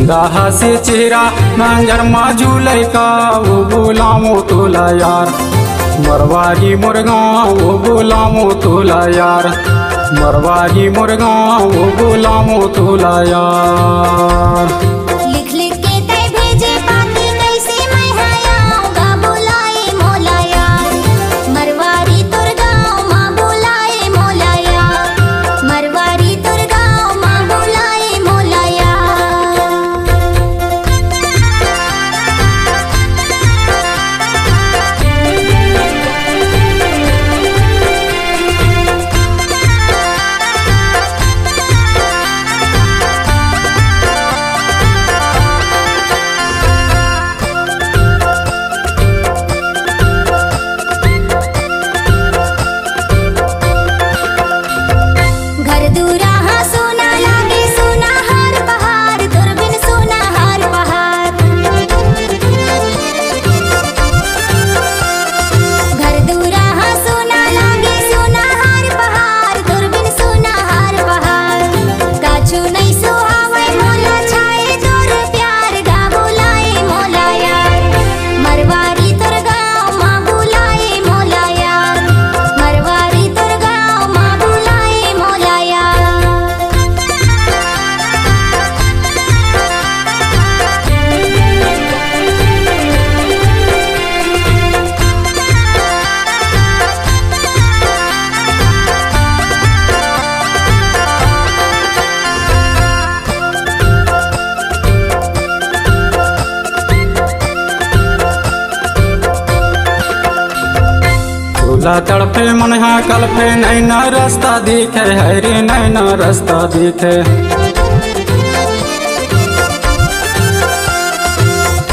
हसे चेहरा मंजर माजूलै का वो बोलामो तोला यार। मरवारी मुर्गा वो बोलामो तोला यार। मरवारी मुर्गा वो बोलामो तोला यार। लिख लिख के तै भेजे पाती कैसे मैं आऊंगा बुलाए मोला यार। मरवारी तुर गाँव माँ बुलाए मोला यार। मरवारी तुर गाँव माँ बुलाए मोला यार। घर दूरा हाँ सोना लागे सोना हार पहाड़ तुर बिन सोना हार पहाड़। घर दूरा हाँ सोना लागे सोना हार पहाड़ तुर बिन सोना हार पहाड़। काछू नहीं सुहावे मोला छाए तोर प्यार गा बुलाए मोला यार। मरवारी तुर गाँव माँ बुलाए मोला यार। मरवारी तुर गाँव माँ बुलाए मोला यार। तोला तड़पे मन हाँ कल्पे नैना रास्ता दिखे है रे नैना रास्ता दिखे।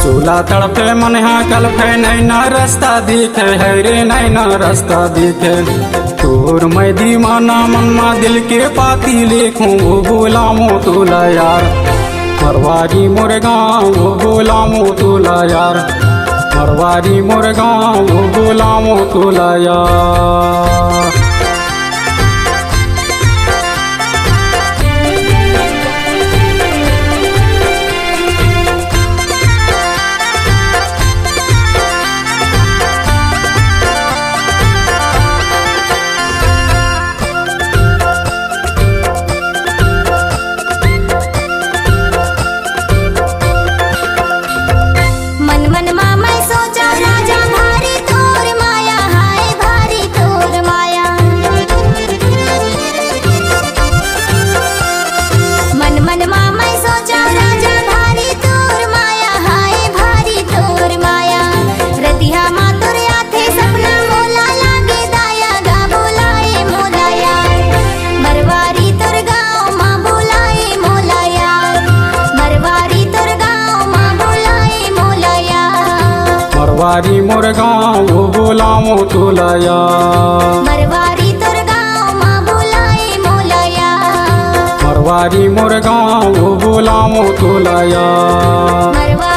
चूल्हा तड़पे मन हाँ कल्पे नैना रास्ता दिखे है रे नैना रास्ता दिखे। तोर मैं दीवाना मन मा दिल के पाती लिखूं वो बोलामो तोला यार। मरवारी मुर्गा वो बोलामो तोला यार। मरवारी मुर्गा वो बोलामो तोला यार। मन मन मा मैं सोचा राजा भारी तोर माया हाय भारी तोर माया। मन मन मा मैं सोचा राजा भारी तोर माया हाय भारी तोर माया। रतिहा मा तोर आथे सपना मोला लागे दाया गा बुलाए मोला यार। मरवारी तोर गाँव माँ बुलाए मोला यार। मरवारी तोर गाँव माँ बुलाए मोला यार। मरवारी मुर्गा वो बोलामो तोला यार। मरवारी तुर गाँव माँ बुलाए मोला यार। मरवारी मुर्गा वो बोलामो तोला यार। मरवा